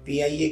PIA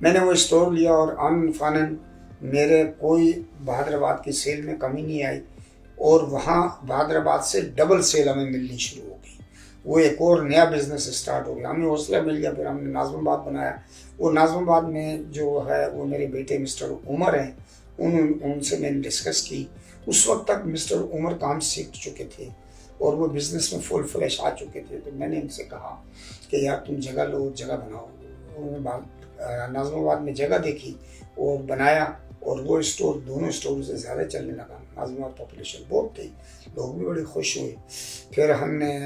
میں نے وہ اسٹور لیا اور آنن فانن میرے کوئی بہادر آباد کی سیل میں کمی نہیں آئی، اور وہاں بہادر آباد سے ڈبل سیل ہمیں ملنی شروع ہو گئی۔ وہ ایک اور نیا بزنس اسٹارٹ ہو گیا، ہمیں حوصلہ مل گیا۔ پھر ہم نے ناظم آباد بنایا۔ وہ ناظم آباد میں جو ہے وہ میرے بیٹے مسٹر عمر ہیں، ان سے میں نے ڈسکس کی۔ اس وقت تک مسٹر عمر کام سیکھ چکے تھے اور وہ بزنس میں فل فلیش آ چکے تھے، تو میں نے ان سے کہا کہ یار تم جگہ لو، جگہ بناؤ۔ انہوں نے ناظم آباد میں جگہ دیکھی اور بنایا، اور وہ اسٹور دونوں اسٹور سے زیادہ چلنے لگا۔ ناظم آباد پاپولیشن بہت تھی، لوگ بھی بڑے خوش ہوئے۔ پھر ہم نے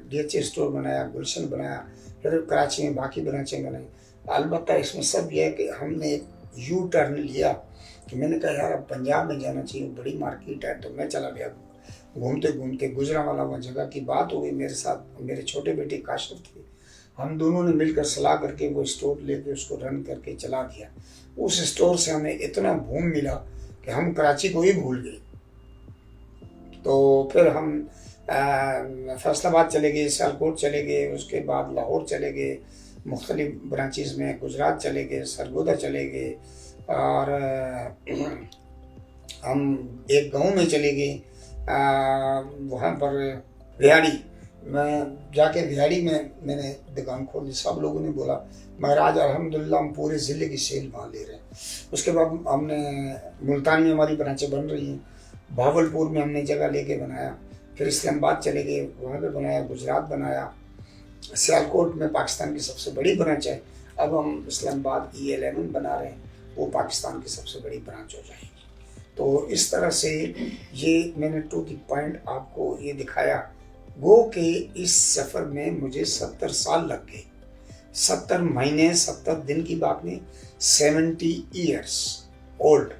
ڈی ایچ اے اسٹور بنایا، گلشن بنایا، پھر کراچی میں باقی برانچیں بنائیں۔ البتہ اس میں سب یہ ہے کہ ہم نے ایک یو ٹرن لیا کہ میں نے کہا یار اب پنجاب میں جانا چاہیے، بڑی مارکیٹ ہے، تو میں چلا گیا گھومتے گھومتے۔ گجرانوالہ وہ جگہ کی بات ہو گئی، میرے ساتھ میرے چھوٹے بیٹے کاشف تھے، ہم دونوں نے مل کر صلاح کر کے وہ اسٹور لے کے اس کو رن کر کے چلا دیا۔ اس اسٹور سے ہمیں اتنا بھوم ملا کہ ہم کراچی کو ہی بھول گئے۔ تو پھر ہم فیصل آباد چلے گئے، سیالکوٹ چلے گئے، اس کے بعد لاہور چلے گئے، مختلف برانچیز میں گجرات چلے گئے، سرگودا چلے گئے، اور ہم ایک گاؤں میں چلے گئے وہاں پر ریاڑی میں جا کے ریاڑی میں نے دکان کھولی۔ سب لوگوں نے بولا، مگر آج الحمدللہ ہم پورے ضلع کی سیل وہاں لے رہے ہیں۔ اس کے بعد ہم نے ملتان میں ہماری برانچیں بن رہی ہیں، بھاولپور میں ہم نے جگہ لے کے بنایا، پھر اسلام آباد چلے گئے، وہاں پہ بنایا، گجرات بنایا، سیالکوٹ میں پاکستان کی سب سے بڑی برانچ ہے۔ اب ہم اسلام آباد E11 بنا رہے ہیں، وہ پاکستان کی سب سے بڑی برانچ ہو جائے گی۔ تو اس طرح سے یہ میں نے ٹو دی پوائنٹ آپ کو یہ دکھایا، وہ کہ اس سفر میں مجھے 70 سال لگ گئے، 70 مہینے 70 دن کی بات نہیں، 70 ایئرس اولڈ۔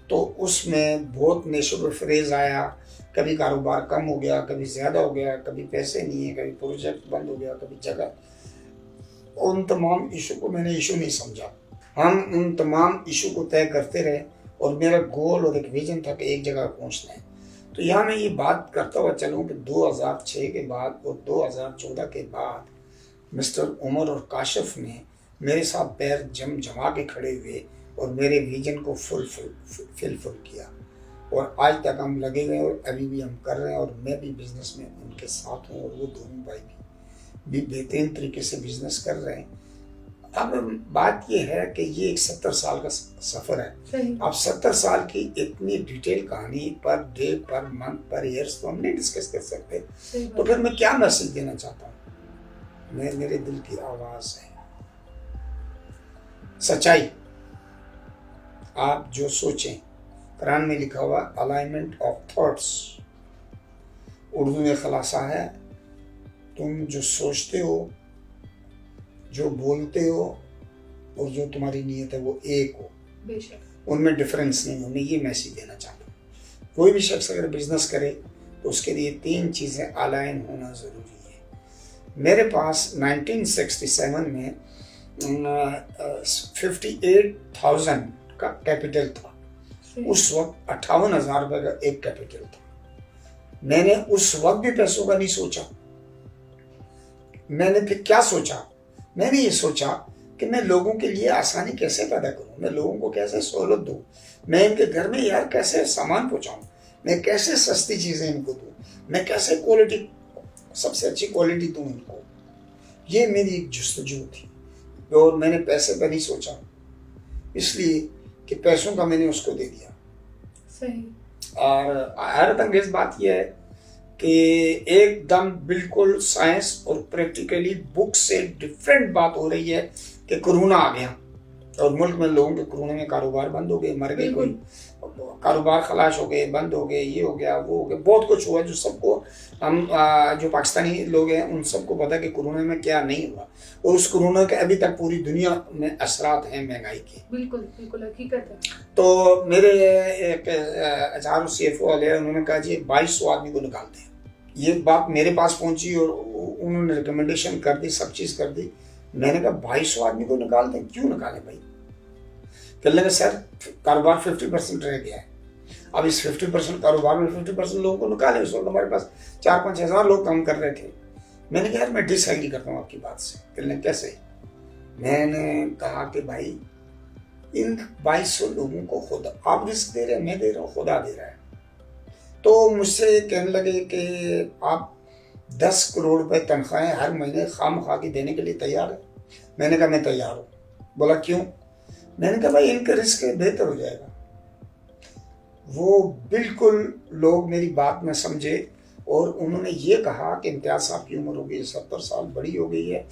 تو اس میں بہت نیشو و فریز آیا، کبھی کاروبار کم ہو گیا، کبھی زیادہ ہو گیا، کبھی پیسے نہیں ہیں، کبھی پروجیکٹ بند ہو گیا، کبھی جگہ۔ ان تمام ایشو کو میں نے ایشو نہیں سمجھا، ہم ان تمام ایشو کو طے کرتے رہے، اور میرا گول اور ایک ویژن تھا کہ ایک جگہ پہنچنا ہے۔ تو یہاں میں یہ بات کرتا ہوا چلوں کہ 2006 کے بعد اور 2014 کے بعد مسٹر عمر اور کاشف نے میرے ساتھ پیر جما کے کھڑے ہوئے اور میرے ویژن کو فل کیا، اور آج تک ہم لگے ہوئے، اور ابھی بھی ہم کر رہے ہیں، اور میں بھی بزنس میں ان کے ساتھ ہوں، اور وہ دونوں بھائی بھی بہترین طریقے سے بزنس کر رہے ہیں۔ اب بات یہ ہے کہ یہ ایک 70 سال کا سفر ہے۔ اب 70 سال کی اتنی ڈیٹیل کہانی پر ڈے، پر منتھ، پر ایئرس تو ہم نہیں ڈسکس کر سکتے۔ تو پھر میں کیا میسج دینا چاہتا ہوں؟ میرے دل کی آواز ہے سچائی۔ آپ جو سوچیں، قرآن میں لکھا ہوا الائنمنٹ آف تھاٹس، اردو میں خلاصہ ہے تم جو سوچتے ہو، جو بولتے ہو، اور جو تمہاری نیت ہے وہ ایک ہو، ان میں ڈفرینس نہیں ہو۔ میں یہ میسیج دینا چاہتا ہوں، کوئی بھی شخص اگر بزنس کرے تو اس کے لیے 3 چیزیں الائن ہونا ضروری ہے۔ میرے پاس 1967 میں 58,000 کا کیپٹل تھا، اس وقت 58,000 روپے کا ایک کیپٹل تھا۔ میں نے اس وقت بھی پیسوں کا نہیں سوچا۔ میں نے پھر کیا سوچا؟ میں نے یہ سوچا کہ میں لوگوں کے لیے آسانی کیسے پیدا کروں، میں لوگوں کو کیسے سہولت دوں، میں ان کے گھر میں یار کیسے سامان پہنچاؤں، میں کیسے سستی چیزیں ان کو دوں، میں کیسے کوالٹی، سب سے اچھی کوالٹی دوں ان کو۔ یہ میری ایک جستجو تھی، اور میں نے پیسے پہ نہیں سوچا، اس لیے کہ پیسوں کا میں نے اس کو دے دیا۔ صحیح۔ اور حیرت انگیز بات یہ ہے کہ ایک دم بالکل سائنس اور پریکٹیکلی بک سے ڈفرینٹ بات ہو رہی ہے کہ کرونا آ گیا، اور ملک میں لوگوں کے کورونا میں کاروبار بند ہو گئے، مر گئے، کوئی کاروبار خلاش ہو گئے، بند ہو گئے، یہ ہو گیا، وہ ہو گیا، بہت کچھ ہوا جو سب کو ہم جو پاکستانی لوگ ہیں ان سب کو پتا کہ کورونا میں کیا نہیں ہوا، اور اس کورونا کے ابھی تک پوری دنیا میں اثرات ہیں مہنگائی کے۔ بالکل بالکل حقیقت ہے۔ تو میرے ایک HR CFO والے انہوں نے کہا جی 2200 آدمی کو نکالتے ہیں۔ یہ بات میرے پاس پہنچی اور انہوں نے ریکمنڈیشن کر دی، سب چیز کر دی۔ میں نے کہا 2200 آدمی کو نکالتے ہیں، کیوں نکالیں بھائی؟ کہنے لگے سر کاروبار 50% رہ گیا ہے، اب اس 50% کاروبار میں 50% لوگوں کو نکالیں۔ اس وقت ہمارے پاس 4-5 ہزار لوگ کام کر رہے تھے۔ میں نے کہا یار میں ڈس ایگری کرتا ہوں آپ کی بات سے۔ کہنے لگے کیسے؟ میں نے کہا کہ بھائی ان 2200 لوگوں کو خدا آپ رزق دے رہے ہیں، میں دے رہا ہوں، خدا دے رہا ہے. تو مجھ سے کہنے لگے کہ آپ 10 کروڑ روپے تنخواہیں ہر مہینے خام خواہ کی دینے کے لیے تیار ہیں؟ میں نے کہا میں تیار ہوں. بولا کیوں؟ میں نے کہا بھائی ان کا رزق بہتر ہو جائے گا. وہ بالکل لوگ میری بات میں سمجھے اور انہوں نے یہ کہا کہ امتیاز صاحب کی عمر ہو گئی 70 سال، بڑی ہو گئی ہے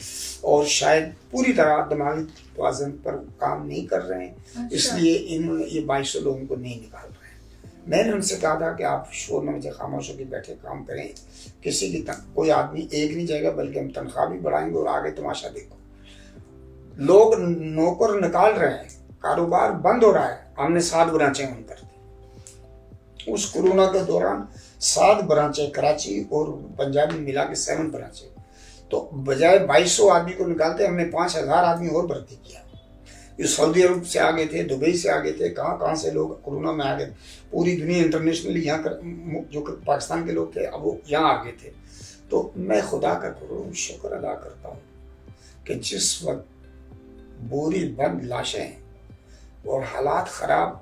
اور شاید پوری طرح دماغی توازن پر کام نہیں کر رہے ہیں، اس لیے انہوں نے یہ 2200 لوگوں کو نہیں نکال رہے ہیں. میں نے ان سے کہا تھا کہ آپ شور نہ مجھے خاموش ہو کے بیٹھے کام کریں، کسی کی کوئی آدمی ایک نہیں جائے گا بلکہ ہم تنخواہ بھی بڑھائیں گے اور آگے تماشا دیکھو. لوگ نوکر نکال رہے ہیں، کاروبار بند ہو رہا ہے. ہم نے 7 برانچیں ان کر دی. اس کورونا کے دوران 7 برانچیں کراچی اور پنجاب میں ملا کے 7 برانچیں. تو بجائے 2200 آدمی کو نکالتے ہم نے 5000 آدمی اور بھرتی کیا. یہ سعودی عرب سے آگے تھے، دبئی سے آگے تھے، کہاں سے لوگ کورونا میں آگے. پوری دنیا انٹرنیشنلی یہاں جو پاکستان کے لوگ تھے اب وہ یہاں آگے تھے. تو میں خدا کا شکر ادا کرتا ہوں کہ جس وقت بوری بند لاشیں اور حالات خراب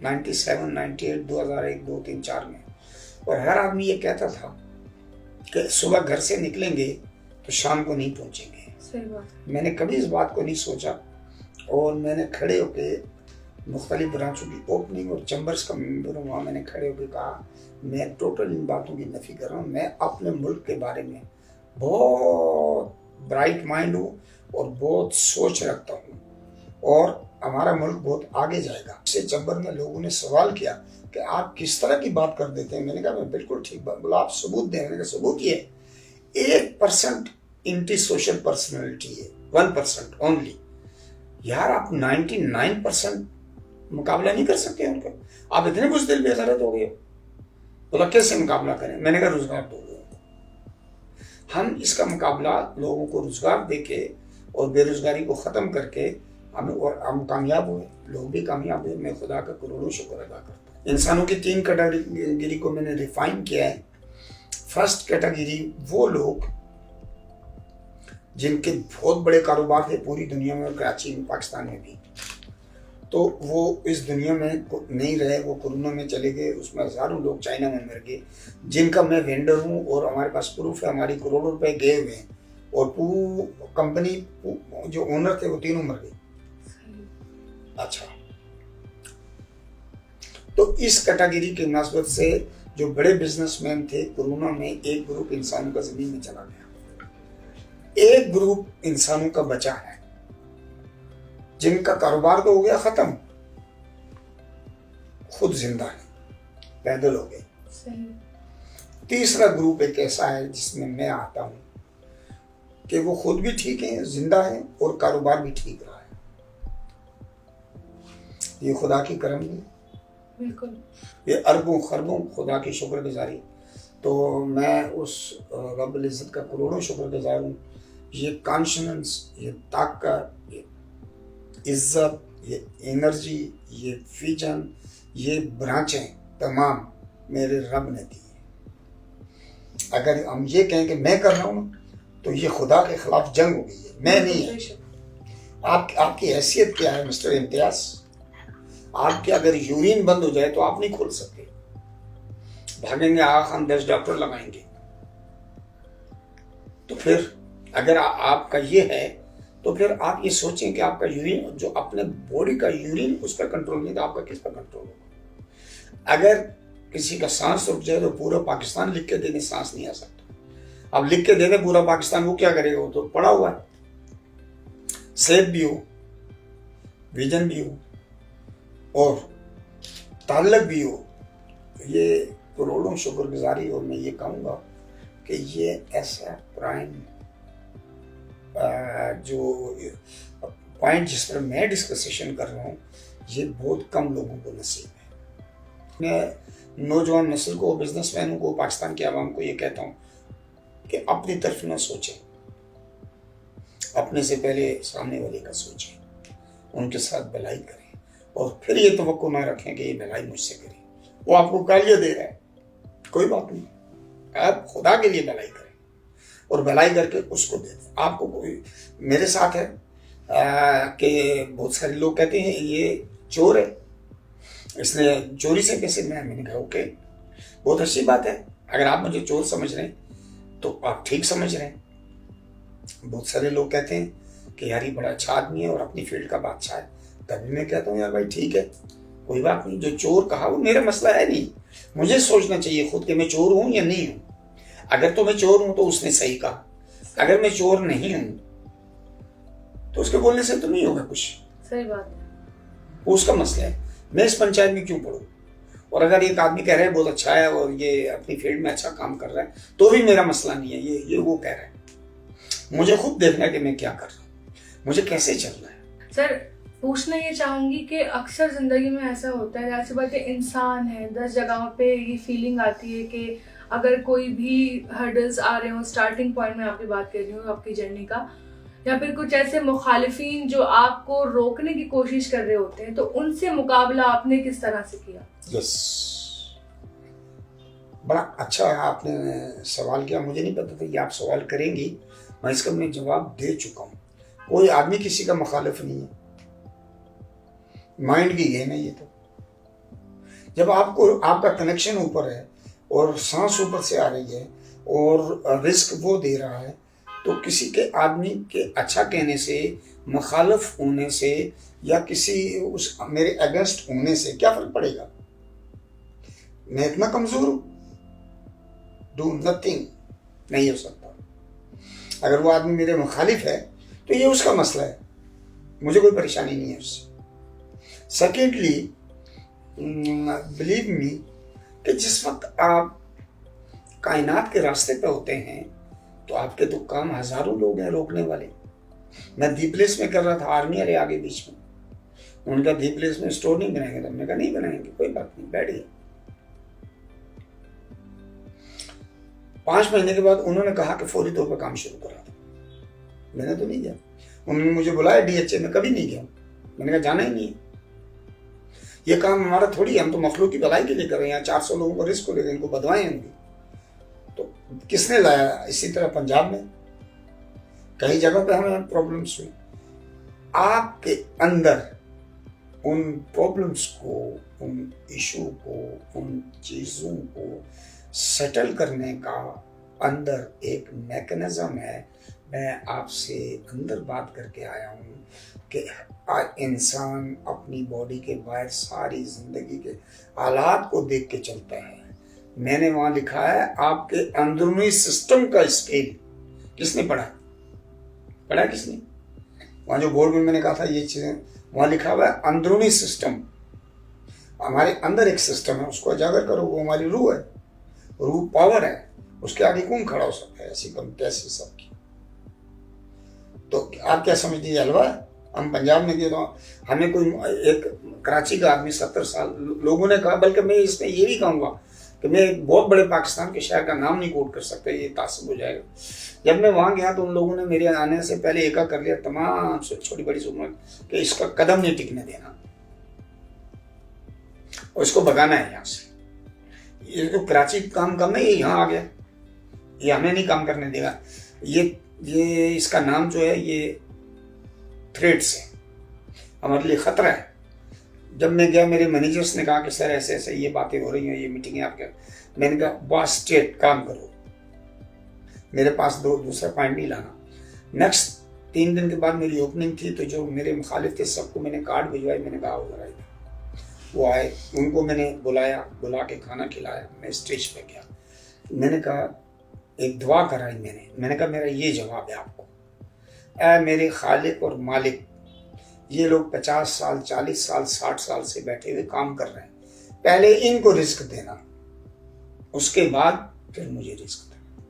97، 98، 2001، 2، 3، 4 میں، اور ہر آدمی یہ کہتا تھا کہ صبح گھر سے نکلیں گے تو شام کو نہیں پہنچیں گے. صحیح بات. میں نے کبھی اس بات کو نہیں سوچا اور میں نے کھڑے ہو کے مختلف برانچوں کی اوپننگ اور چیمبرز کا ممبر ہوں، وہاں میں نے کھڑے ہو کے کہا میں ٹوٹل ان باتوں کی نفی کر رہا ہوں. میں اپنے ملک کے بارے میں بہت برائٹ مائنڈ ہوں اور بہت سوچ رکھتا ہوں اور ہمارا ملک بہت آگے جائے گا. اس سے چیمبر میں لوگوں نے سوال کیا کہ آپ کس طرح کی بات کر دیتے ہیں. میں نے کہا میں بالکل ٹھیک بات. بولا آپ ثبوت دیں. میں نے کہا ثبوت یہ 1% اینٹی سوشل پرسنالٹی ہے، 1% اونلی. یار آپ 99% مقابلہ نہیں کر سکتے ان کا. آپ اتنے بزدل بے غیرت ہو گئے. بولا کیسے مقابلہ کریں؟ میں نے کہا روزگار دو لوگوں کو. ہم اس کا مقابلہ لوگوں کو روزگار دے کے اور بے روزگاری کو ختم کر کے ہم کامیاب ہوئے، لوگ بھی کامیاب ہوئے. میں خدا کا کروڑوں شکر ادا کرتا ہوں. انسانوں کی 3 کیٹیگری کو میں نے ریفائن کیا ہے. فرسٹ کیٹیگری وہ لوگ جن کے بہت بڑے کاروبار تھے پوری دنیا میں اور کراچی میں، پاکستان میں بھی، تو وہ اس دنیا میں نہیں رہے، وہ کورونا میں چلے گئے. اس میں ہزاروں لوگ چائنا میں مر گئے جن کا میں وینڈر ہوں اور ہمارے پاس پروف ہے. ہماری کروڑوں روپے گئے ہوئے ہیں اور کمپنی جو اونر تھے وہ تینوں مر گئے. اچھا، تو اس کیٹیگری کی مناسبت سے جو بڑے بزنس مین تھے کورونا میں ایک گروپ انسانوں کا زمین میں چلا گیا، ایک گروپ انسانوں کا بچا ہے جن کا کاروبار تو ہو گیا ختم، خود زندہ ہے، پیدل ہو گئے. تیسرا گروپ ایک ایسا ہے جس میں میں آتا ہوں کہ وہ خود بھی ٹھیک ہیں، زندہ ہیں اور کاروبار بھی ٹھیک رہا ہے. یہ خدا کی کرم ہے، بالکل یہ اربوں خربوں خدا کی شکر گزاری. تو میں اس رب العزت کا کروڑوں شکر گزار ہوں. یہ کانشننس، یہ طاقت، یہ عزت، یہ انرجی، یہ ویژن، یہ برانچیں تمام میرے رب نے دی ہیں. اگر ہم یہ کہیں کہ میں کر رہا ہوں تو یہ خدا کے خلاف جنگ ہو گئی ہے، میں نہیں ہے. آپ کی حیثیت کیا ہے مسٹر امتیاز؟ آپ کے اگر یورین بند ہو جائے تو آپ نہیں کھول سکتے. بھاگیں گے آغا خان 10 ڈاکٹر لگائیں گے. تو پھر اگر آپ کا یہ ہے تو پھر آپ یہ سوچیں کہ آپ کا یورین جو اپنے باڈی کا یورین اس پر کنٹرول نہیں تو آپ کا کس پر کنٹرول ہوگا؟ اگر کسی کا سانس رک جائے تو پورا پاکستان لکھ کے دینے سانس نہیں آ سکتا. اب لکھ کے دے دے پورا پاکستان، وہ کیا کرے گا؟ وہ تو پڑا ہوا ہے. صحت بھی ہو، ویژن بھی ہو اور تعلق بھی ہو. یہ کروڑوں شکر گزاری. اور میں یہ کہوں گا کہ یہ ایسا پرائم جو پوائنٹ جس پر میں ڈسکسیشن کر رہا ہوں یہ بہت کم لوگوں کو نصیب ہے. میں نوجوان نسل کو، بزنس مینوں کو، پاکستان کے عوام کو یہ کہتا ہوں کہ اپنی طرف نہ سوچیں، اپنے سے پہلے سامنے والے کا سوچیں، ان کے ساتھ بھلائی کریں اور پھر یہ توقع نہ رکھیں کہ یہ بھلائی مجھ سے کرے. وہ آپ کو گالیاں دے رہا ہے، کوئی بات نہیں، آپ خدا کے لیے بھلائی کریں اور بھلائی کر کے اس کو دے دیں. آپ کو کوئی میرے ساتھ ہے، کہ بہت سارے لوگ کہتے ہیں یہ چور ہے، اس نے چوری سے پیسے میں نے کہا اوکے، بہت اچھی بات ہے، اگر آپ مجھے چور سمجھ رہے ہیں تو آپ ٹھیک سمجھ رہے ہیں۔ بہت سارے لوگ کہتے ہیں کہ یار یہ بڑا اچھا آدمی ہے اور اپنی فیلڈ کا بادشاہ ہے، تبھی میں کہتا ہوں یار بھائی ٹھیک ہے، کوئی بات نہیں، جو چور کہا وہ میرا مسئلہ ہے نہیں، مجھے سوچنا چاہیے خود کہ میں چور ہوں یا نہیں ہوں۔ اگر تو میں چور ہوں تو اس نے صحیح کہا، اگر میں چور نہیں ہوں تو اس کے بولنے سے تو نہیں ہوگا کچھ، صحیح بات ہے، وہ اس کا مسئلہ ہے، میں اس پنچایت میں کیوں پڑھوں؟ اور اگر ایک آدمی کہہ رہا ہے بہت اچھا ہے اور یہ اپنی فیلڈ میں اچھا کام کر رہا ہے تو بھی میرا مسئلہ نہیں ہے، یہ وہ کہہ رہا ہے، مجھے خود دیکھنا ہے کہ میں کیا کر رہا ہوں، مجھے کیسے چلنا ہے۔ سر پوچھنا یہ چاہوں گی کہ اکثر زندگی میں ایسا ہوتا ہے، ایسی بات ہے انسان ہے 10 جگہوں پہ یہ فیلنگ آتی ہے کہ اگر کوئی بھی ہرڈلز آ رہے ہوں، اسٹارٹنگ پوائنٹ میں آپ کی بات کر رہی ہوں آپ کی جرنی کا، یا پھر کچھ ایسے مخالفین جو آپ کو روکنے کی کوشش کر رہے ہوتے ہیں، تو ان سے مقابلہ آپ نے کس طرح سے کیا؟ یس، بڑا اچھا آپ نے سوال کیا، مجھے نہیں پتا تھا کہ آپ سوال کریں گی، میں اس کا میں جواب دے چکا ہوں۔ کوئی آدمی کسی کا مخالف نہیں ہے، مائنڈ کی گیم ہے یہ تو۔ جب آپ کو آپ کا کنیکشن اوپر ہے اور سانس اوپر سے آ رہی ہے اور رزق وہ دے رہا ہے، تو کسی کے آدمی کے اچھا کہنے سے، مخالف ہونے سے یا کسی میرے اگینسٹ ہونے سے کیا فرق پڑے گا؟ میں اتنا کمزور ہوں، ڈو نتھنگ نہیں ہو سکتا۔ اگر وہ آدمی میرے مخالف ہے تو یہ اس کا مسئلہ ہے، مجھے کوئی پریشانی نہیں ہے اس سے۔ سیکنڈلی، بلیو می کہ جس وقت آپ کائنات کے راستے پہ ہوتے ہیں تو آپ کے تو کام ہزاروں لوگ ہیں روکنے والے۔ میں دی پلیس میں کر رہا تھا، آرمی والے آگے بیچ میں، ان کا دی پلیس میں اسٹور نہیں بنائیں گے، تو ہم نے کہا نہیں بنائیں گے، کوئی بات نہیں، بیٹھ گئے۔ 5 مہینے کے بعد انہوں نے کہا کہ فوری طور پر کام شروع کرا تھا، میں نے تو نہیں گیا۔ انہوں نے مجھے بلایا DHA میں، کبھی نہیں گیا، میں نے کہا جانا ہی نہیں ہے، یہ کام ہمارا تھوڑی ہے، ہم تو مخلوق کی بھلائی کے لیے کر رہے ہیں، 400 لوگوں کو رزق کو لے گئے، ان کو بدوائیں ہوں گی۔ تو کس نے لایا؟ اسی طرح پنجاب میں کئی جگہ پہ ہمیں پرابلمس ہوئی۔ آپ کے اندر ان پرابلمس کو، ان ایشو کو، ان چیزوں کو سیٹل کرنے کا اندر ایک میکنزم ہے۔ میں آپ سے اندر بات کر کے آیا ہوں کہ انسان اپنی باڈی کے باہر ساری زندگی کے حالات کو دیکھ کے چلتا ہے۔ میں نے وہاں لکھا ہے آپ کے اندرونی سسٹم کا اسکیل۔ کس نے پڑھا کس نے؟ وہاں جو بورڈ میں نے کہا تھا یہ چیزیں، وہاں لکھا ہوا ہے اندرونی سسٹم۔ ہمارے اندر ایک سسٹم ہے، اس کو اجاگر کرو، وہ ہماری روح ہے، روح پاور ہے، اس کے آگے کون کھڑا ہو سکتا ہے ایسی کم کیسی سب کی؟ تو آپ کیا سمجھتے ہیں یہ حلوہ ہے؟ ہم پنجاب میں گئے تو ہمیں کوئی ایک کراچی کا آدمی 70 سال، لوگوں نے کہا، بلکہ میں اس میں یہ بھی کہوں گا کہ میں ایک بہت بڑے پاکستان کے شہر کا نام نہیں کوٹ کر سکتا، یہ تعصب ہو جائے گا۔ جب میں وہاں گیا تو ان لوگوں نے میرے آنے سے پہلے ایکا کر لیا تمام چھوٹی بڑی عمر کہ اس کا قدم نہیں ٹکنے دینا اور اس کو بھگانا ہے یہاں سے۔ یہ تو کراچی کام کرنا ہے، یہ یہاں آ گیا، یہ ہمیں نہیں کام کرنے دے گا۔ یہ اس کا نام جو ہے یہ تھریٹس ہے، ہمارے لیے خطرہ ہے۔ جب میں گیا میرے مینیجرس نے کہا کہ سر ایسے ایسے یہ باتیں ہو رہی ہیں، یہ میٹنگیں آپ کے، میں نے کہا باس اسٹیٹ کام کرو، میرے پاس دوسرا پوائنٹ نہیں لانا۔ نیکسٹ 3 دن کے بعد میری اوپننگ تھی، تو جو میرے مخالف تھے سب کو میں نے کارڈ بھجوائے، میں نے کہا ادھر آئے، وہ آئے، ان کو میں نے بلا کے کھانا کھلایا، میں اسٹیج پہ گیا، میں نے کہا ایک دعا کرائی، میں نے کہا میرا یہ جواب ہے آپ کو، اے میرے خالق اور مالک، یہ لوگ 50 سال 40 سال 60 سال سے بیٹھے ہوئے کام کر رہے ہیں، پہلے ان کو رزق دینا، اس کے بعد پھر مجھے رزق دینا،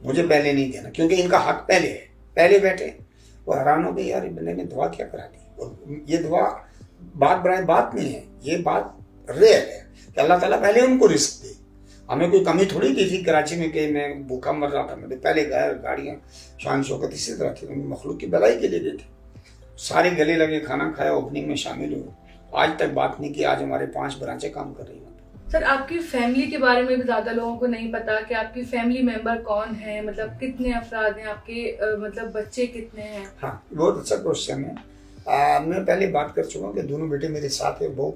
مجھے پہلے نہیں دینا، کیونکہ ان کا حق پہلے ہے، پہلے بیٹھے۔ وہ حیران ہو گئے، یار یہ بندے نے دعا کیا کرا دی، اور یہ دعا بات برائے بات نہیں ہے، یہ بات ریئل ہے کہ اللہ تعالیٰ پہلے ان کو رزق دے۔ ہمیں کوئی کمی تھوڑی کی تھی کراچی میں کہ میں بھوکا مر رہا تھا، میں پہلے گاڑیاں شان شوکت اسی طرح تھی، مخلوق کی بھلائی کے لیے گئے تھے، سارے گلے لگے، کھانا کھایا، اوپننگ میں شامل ہوئے، آج تک بات نہیں کی، آج ہمارے 5 برانچیں کام کر رہی ہیں۔ سر آپ کی فیملی کے بارے میں بھی زیادہ لوگوں کو نہیں پتا کہ آپ کی فیملی ممبر کون ہیں, مطلب کتنے افراد ہیں آپ کے, مطلب بچے کتنے ہیں؟ ہاں بہت اچھا کوشچن ہے. میں پہلے بات کر چکا ہوں کہ دونوں بیٹے میرے ساتھ ہیں, بہو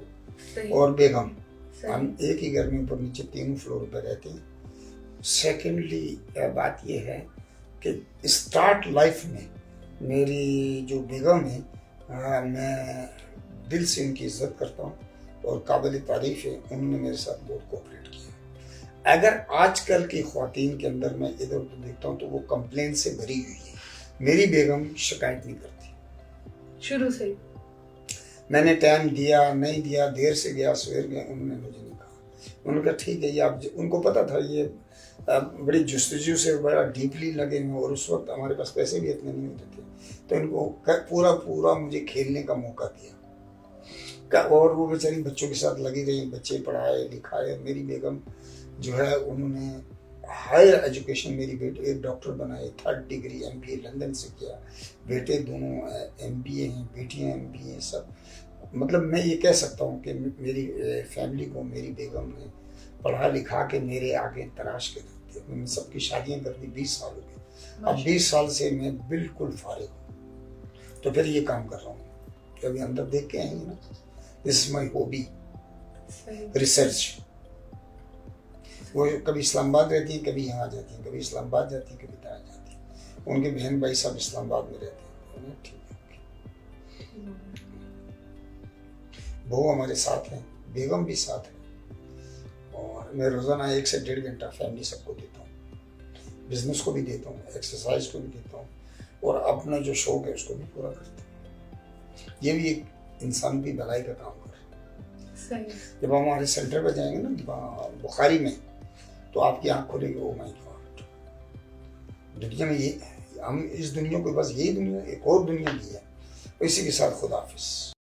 اور بیگم. ہم ایک ہی گھر میں اوپر نیچے 3 فلور پہ رہتے ہیں. سیکنڈلی بات یہ ہے کہ اسٹارٹ لائف میں میری جو بیگم ہے, میں دل سے ان کی عزت کرتا ہوں اور قابل تعریف ہے, انہوں نے میرے ساتھ بہت کوآپریٹ کیا. اگر آج کل کی خواتین کے اندر میں ادھر ادھر دیکھتا ہوں تو وہ کمپلین سے بھری ہوئی ہے. میری بیگم شکایت نہیں کرتی شروع سے. میں نے ٹائم دیا نہیں دیا, دیر سے گیا سویر گیا, انہوں نے مجھے نہیں کہا. انہوں نے کہا ٹھیک ہے, یہ آپ, ان کو پتا تھا یہ بڑی جستجو سے بڑا ڈیپلی لگے ہیں, اور اس وقت ہمارے پاس پیسے بھی اتنے نہیں ہوتے تھے, تو ان کو پورا مجھے کھیلنے کا موقع دیا. اور وہ بیچاری بچوں کے ساتھ لگی رہی, بچے پڑھائے لکھائے. میری بیگم جو ہے انہوں نے ہائر ایجوکیشن, میری بیٹی ایک ڈاکٹر بنائے, 3rd ڈگری MBA لندن سے کیا, بیٹے دونوں MBA ہیں, بیٹیاں MBA ہیں سب. مطلب میں یہ کہہ سکتا ہوں کہ میری فیملی کو میری بیگم نے پڑھا لکھا کے میرے آگے تراش کے رکھ دیا. میں نے سب کی شادیاں کر دی, 20 سال ہو گئے. اب 20 سال سے میں بالکل فارغ ہوں, تو پھر یہ کام کر رہا ہوں. کبھی اندر دیکھ کے آئیں گے نا, دس از مائی ہابی, ریسرچ. وہ کبھی اسلام آباد رہتی ہیں, کبھی یہاں جاتی ہیں, کبھی اسلام آباد جاتی ہیں, کبھی طرح جاتی ہیں. ان کے بہن بھائی سب اسلام آباد میں رہتے ہیں. ٹھیک ہے, بہو ہمارے ساتھ ہیں, بیگم بھی ساتھ ہے, اور میں روزانہ 1 سے 1.5 گھنٹہ فیملی سب کو دیتا ہوں, بزنس کو بھی دیتا ہوں, ایکسرسائز کو بھی دیتا ہوں, اور اپنا جو شوق ہے اس کو بھی پورا کرتا ہوں. یہ بھی ایک انسان کی بھلائی کا کام کر. جب ہم ہمارے سینٹر پہ جائیں گے نا بخاری میں, تو آپ کی آنکھ کھولے گی, او مائی گاڈ, دنیا میں یہ, ہم اس دنیا کو بس یہی دنیا, ایک اور دنیا بھی ہے. اسی کے ساتھ خدا حافظ.